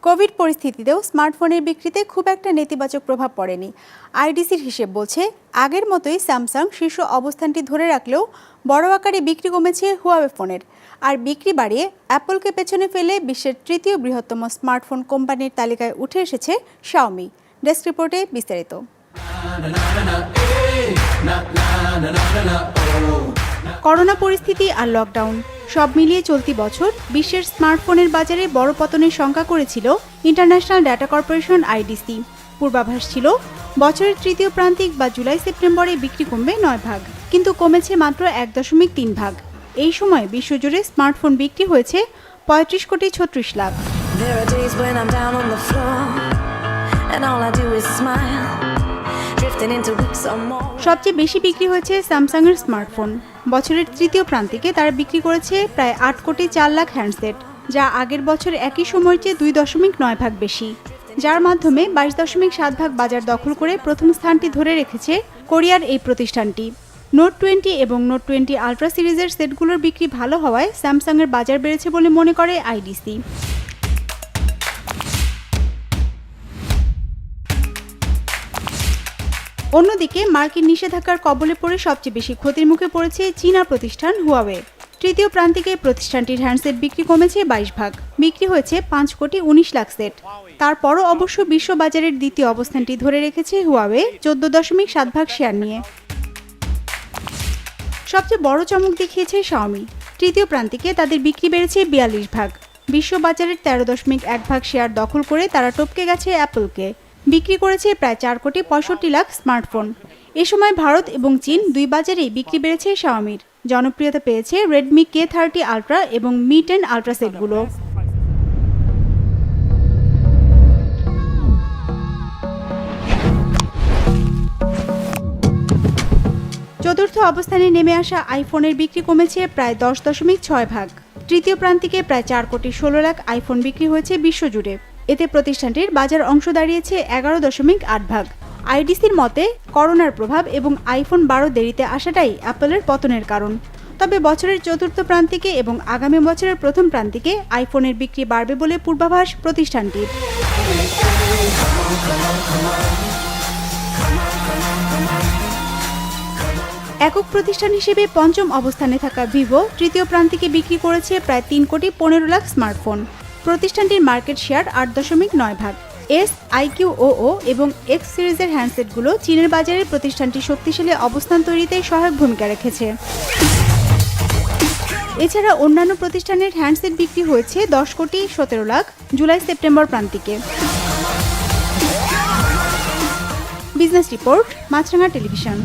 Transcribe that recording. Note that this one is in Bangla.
কোভিড পরিস্থিতিতেও স্মার্টফোনের বিক্রিতে খুব একটা নেতিবাচক প্রভাব পড়েনি। আইডিসির হিসেব বলছে, আগের মতোই স্যামসাং শীর্ষ অবস্থানটি ধরে রাখলেও বড় আকারে বিক্রি কমেছে হুয়াওয়ে ফোনের। আর বিক্রি বাড়িয়ে অ্যাপলকে পেছনে ফেলে বিশ্বের তৃতীয় বৃহত্তম স্মার্টফোন কোম্পানির তালিকায় উঠে এসেছে শাওমি। ডেস্ক রিপোর্টে বিস্তারিত। করোনা পরিস্থিতি আর লকডাউন সব মিলিয়ে চলতি বছর বিশ্বের স্মার্টফোনের বাজারে বড় পতনের শঙ্কা করেছিল ইন্টারন্যাশনাল ডাটা কর্পোরেশন আইডিসি। পূর্বাভাস ছিল বছরের তৃতীয় প্রান্তিক বা জুলাই সেপ্টেম্বরে বিক্রি কমবে 9 ভাগ, কিন্তু কমেছে মাত্র 1.3 ভাগ। এই সময় বিশ্বজুড়ে স্মার্টফোন বিক্রি হয়েছে 35 কোটি 36 লাখ। সবচেয়ে বেশি বিক্রি হয়েছে স্যামসাংয়ের স্মার্টফোন। বছরের তৃতীয় প্রান্তিকে তারা বিক্রি করেছে প্রায় 8 কোটি 4 লাখ হ্যান্ডসেট, যা আগের বছর একই সময়ের চেয়ে 2.9 ভাগ বেশি, যার মাধ্যমে 22.7 ভাগ বাজার দখল করে প্রথম স্থানটি ধরে রেখেছে কোরিয়ার এই প্রতিষ্ঠানটি। নোট 20 এবং নোট 20 আলট্রা সিরিজের সেটগুলোর বিক্রি ভালো হওয়ায় স্যামসাংয়ের বাজার বেড়েছে বলে মনে করে আইডিসি। অন্যদিকে মার্কিন নিষেধাজ্ঞার কবলে পড়ে সবচেয়ে বেশি ক্ষতির মুখে পড়েছে চীনা প্রতিষ্ঠান হুয়াওয়ে। তৃতীয় প্রান্তিকে প্রতিষ্ঠানটির হ্যান্ডসেট বিক্রি কমেছে 22 ভাগ, বিক্রি হয়েছে 5 কোটি 19 লাখ সেট। তারপরও অবশ্য বিশ্ব বাজারের দ্বিতীয় অবস্থানটি ধরে রেখেছে হুয়াওয়ে 14.7 ভাগ শেয়ার নিয়ে। সবচেয়ে বড় চমক দেখিয়েছে শাওমি। তৃতীয় প্রান্তিকে তাদের বিক্রি বেড়েছে 42 ভাগ, বিশ্ব বাজারের 13.1 ভাগ শেয়ার দখল করে তারা টপকে গেছে অ্যাপলকে। বিক্রি করেছে প্রায় 4 কোটি 65 লাখ স্মার্টফোন। এ সময় ভারত এবং চীন দুই বাজারেই বিক্রি বেড়েছে শাওমির। জনপ্রিয়তা পেয়েছে রেডমি K30 আলট্রা এবং Mi 10 আলট্রা সেটগুলো। চতুর্থ অবস্থানে নেমে আসা আইফোনের বিক্রি কমেছে প্রায় 10.6 ভাগ। তৃতীয় প্রান্তিকে প্রায় 4 কোটি 16 লাখ আইফোন বিক্রি হয়েছে বিশ্বজুড়ে। এতে প্রতিষ্ঠানটির বাজার অংশ দাঁড়িয়েছে 11.8 ভাগ। আইডিসির মতে, করোনার প্রভাব এবং আইফোন 12 দেরিতে আসাটাই অ্যাপলের পতনের কারণ। তবে বছরের চতুর্থ প্রান্তিকে এবং আগামী বছরের প্রথম প্রান্তিকে আইফোনের বিক্রি বাড়বে বলে পূর্বাভাস প্রতিষ্ঠানটির। একক প্রতিষ্ঠান হিসেবে পঞ্চম অবস্থানে থাকা ভিভো তৃতীয় প্রান্তিকে বিক্রি করেছে প্রায় 3 কোটি 15 লাখ স্মার্টফোন। প্রতিষ্ঠানটির মার্কেট শেয়ার 8.9 ভাগ। iQOO এবং এক্স সিরিজের হ্যান্ডসেটগুলো চীনের বাজারে প্রতিষ্ঠানটির শক্তিশালী অবস্থান তৈরিতে সহায়ক ভূমিকা রেখেছে। এছাড়া অন্যান্য প্রতিষ্ঠানের হ্যান্ডসেট বিক্রি হয়েছে 10 কোটি 17 লাখ জুলাই সেপ্টেম্বর প্রান্তিকে। Business report, Maasranga television.